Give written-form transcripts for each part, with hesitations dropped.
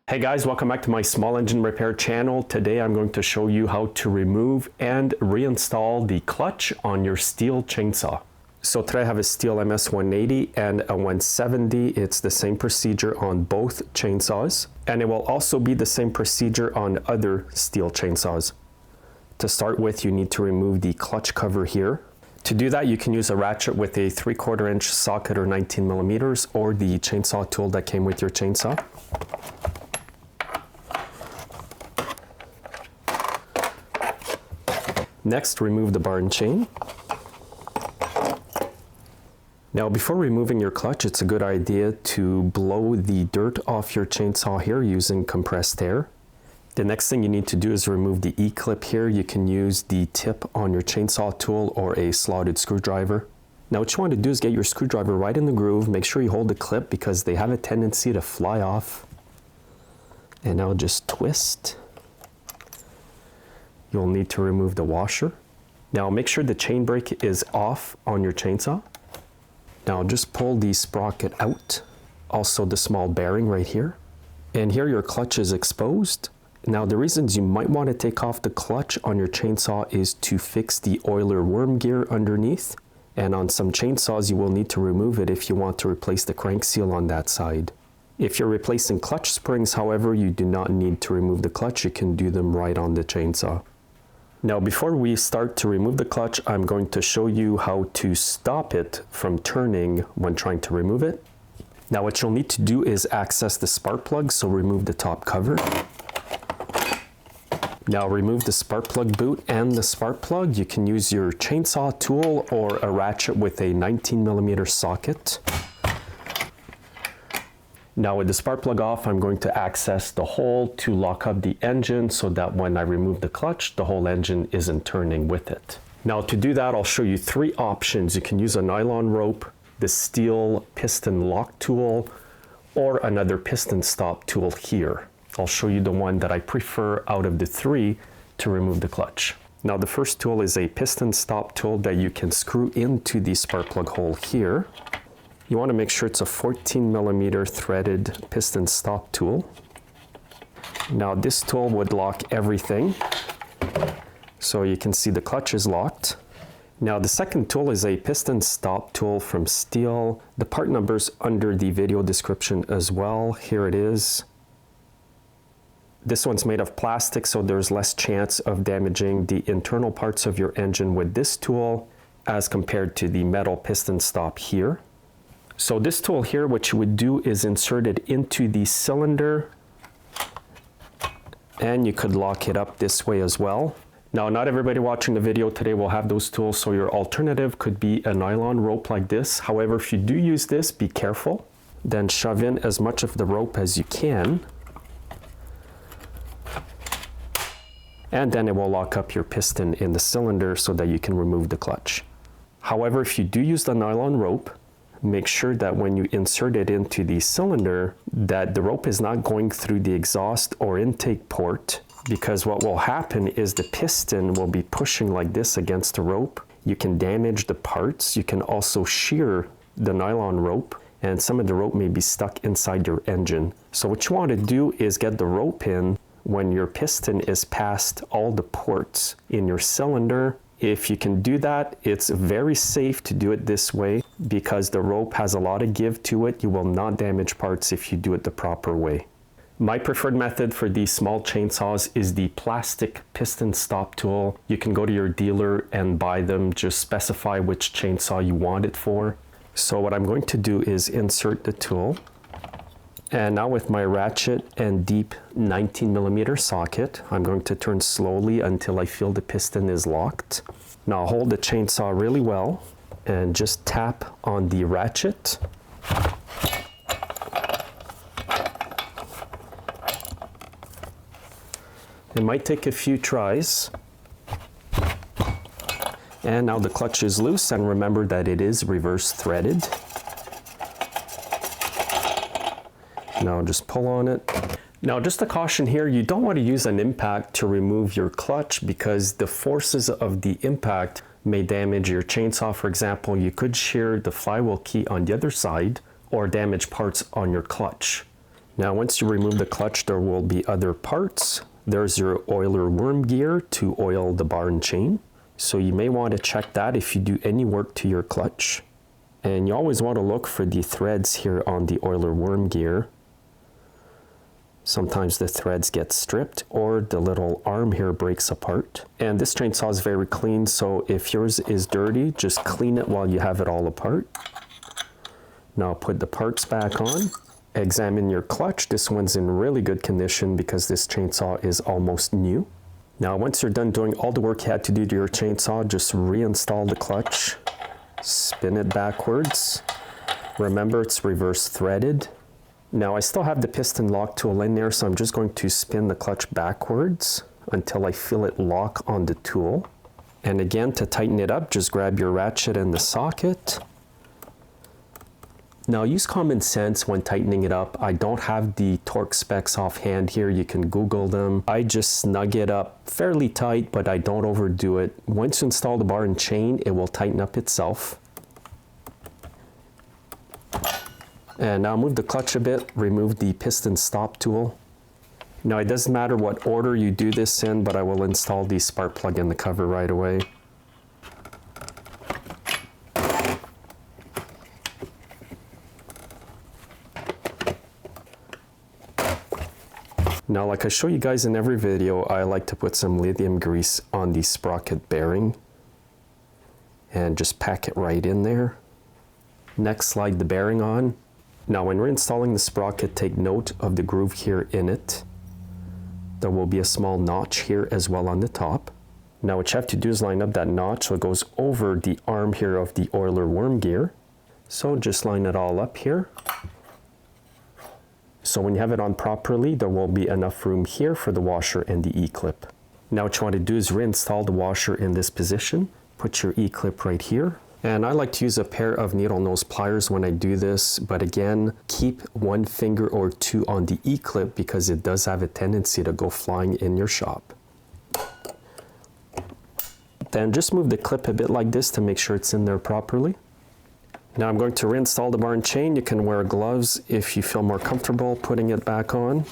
Hey guys, welcome back to my small engine repair channel. Today I'm going to show you how to remove and reinstall the clutch on your STIHL chainsaw. So today I have a STIHL MS180 and a 170. It's the same procedure on both chainsaws, and it will also be the same procedure on other STIHL chainsaws. To start with, you need to remove the clutch cover here. To do that, you can use a ratchet with a 3/4 inch socket or 19 millimeters, or the chainsaw tool that came with your chainsaw. Next, remove the bar and chain. Now, before removing your clutch, it's a good idea to blow the dirt off your chainsaw here using compressed air. The next thing you need to do is remove the E-clip here. You can use the tip on your chainsaw tool or a slotted screwdriver. Now, what you want to do is get your screwdriver right in the groove. Make sure you hold the clip because they have a tendency to fly off. And now just twist. You'll need to remove the washer. Now make sure the chain brake is off on your chainsaw. Now just pull the sprocket out, also the small bearing right here. And here your clutch is exposed. Now the reasons you might want to take off the clutch on your chainsaw is to fix the oiler worm gear underneath. And on some chainsaws you will need to remove it if you want to replace the crank seal on that side. If you're replacing clutch springs, however, you do not need to remove the clutch. You can do them right on the chainsaw. Now, before we start to remove the clutch, I'm going to show you how to stop it from turning when trying to remove it. Now, what you'll need to do is access the spark plug, so remove the top cover. Now, remove the spark plug boot and the spark plug. You can use your chainsaw tool or a ratchet with a 19 millimeter socket. Now with the spark plug off, I'm going to access the hole to lock up the engine so that when I remove the clutch, the whole engine isn't turning with it. Now to do that, I'll show you three options. You can use a nylon rope, the STIHL piston lock tool, or another piston stop tool here. I'll show you the one that I prefer out of the three to remove the clutch. Now the first tool is a piston stop tool that you can screw into the spark plug hole here. You want to make sure it's a 14 millimeter threaded piston stop tool. Now this tool would lock everything. So you can see the clutch is locked. Now the second tool is a piston stop tool from STIHL. The part number's under the video description as well. Here it is. This one's made of plastic, so there's less chance of damaging the internal parts of your engine with this tool as compared to the metal piston stop here. So this tool here, what you would do is insert it into the cylinder, and you could lock it up this way as well. Now, not everybody watching the video today will have those tools, so your alternative could be a nylon rope like this. However, if you do use this, be careful. Then shove in as much of the rope as you can. And then it will lock up your piston in the cylinder so that you can remove the clutch. However, if you do use the nylon rope, make sure that when you insert it into the cylinder that the rope is not going through the exhaust or intake port, because what will happen is the piston will be pushing like this against the rope. You can damage the parts. You can also shear the nylon rope, and some of the rope may be stuck inside your engine. So what you want to do is get the rope in when your piston is past all the ports in your cylinder. If you can do that, it's very safe to do it this way because the rope has a lot of give to it. You will not damage parts if you do it the proper way. My preferred method for these small chainsaws is the plastic piston stop tool. You can go to your dealer and buy them. Just specify which chainsaw you want it for. So what I'm going to do is insert the tool. And now with my ratchet and deep 19 millimeter socket, I'm going to turn slowly until I feel the piston is locked. Now hold the chainsaw really well and just tap on the ratchet. It might take a few tries. And now the clutch is loose, and remember that it is reverse threaded. Now just pull on it. Now just a caution here, you don't want to use an impact to remove your clutch because the forces of the impact may damage your chainsaw. For example, you could shear the flywheel key on the other side or damage parts on your clutch. Now once you remove the clutch, there will be other parts. There's your oiler worm gear to oil the bar and chain. So you may want to check that if you do any work to your clutch. And you always want to look for the threads here on the oiler worm gear. Sometimes the threads get stripped or the little arm here breaks apart. And this chainsaw is very clean, so if yours is dirty, just clean it while you have it all apart. Now put the parts back on. Examine your clutch. This one's in really good condition because this chainsaw is almost new. Now once you're done doing all the work you had to do to your chainsaw, just reinstall the clutch. Spin it backwards. Remember, it's reverse threaded. Now I still have the piston lock tool in there, so I'm just going to spin the clutch backwards until I feel it lock on the tool. And again, to tighten it up, just grab your ratchet and the socket. Now use common sense when tightening it up. I don't have the torque specs offhand here. You can Google them. I just snug it up fairly tight, but I don't overdo it. Once you install the bar and chain, it will tighten up itself. And now move the clutch a bit, remove the piston stop tool. Now it doesn't matter what order you do this in, but I will install the spark plug in the cover right away. Now, like I show you guys in every video, I like to put some lithium grease on the sprocket bearing and just pack it right in there. Next, slide the bearing on. Now, when reinstalling the sprocket, take note of the groove here in it. There will be a small notch here as well on the top. Now, what you have to do is line up that notch so it goes over the arm here of the oiler worm gear. So just line it all up here. So when you have it on properly, there will be enough room here for the washer and the E-clip. Now what you want to do is reinstall the washer in this position. Put your E-clip right here. And I like to use a pair of needle nose pliers when I do this, but again, keep one finger or two on the E-clip because it does have a tendency to go flying in your shop. Then just move the clip a bit like this to make sure it's in there properly. Now I'm going to reinstall the bar and chain. You can wear gloves if you feel more comfortable putting it back on.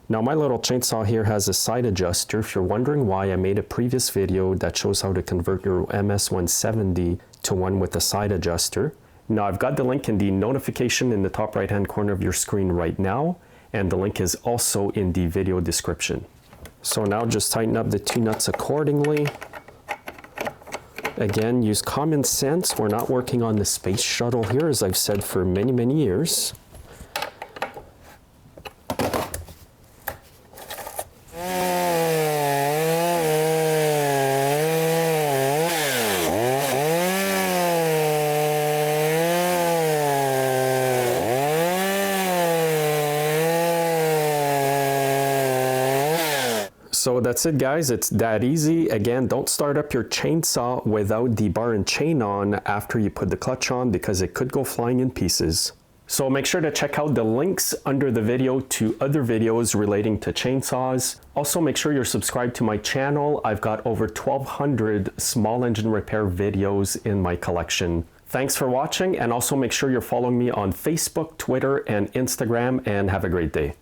Now my little chainsaw here has a side adjuster. If you're wondering why, I made a previous video that shows how to convert your MS170 to one with a side adjuster. Now I've got the link in the notification in the top right hand corner of your screen right now, and the link is also in the video description. So now just tighten up the two nuts accordingly. Again, use common sense. We're not working on the space shuttle here, as I've said for many, many years. So that's it, guys. It's that easy. Again, don't start up your chainsaw without the bar and chain on after you put the clutch on because it could go flying in pieces. So make sure to check out the links under the video to other videos relating to chainsaws. Also make sure you're subscribed to my channel. I've got over 1,200 small engine repair videos in my collection. Thanks for watching, and also make sure you're following me on Facebook, Twitter, and Instagram, and have a great day.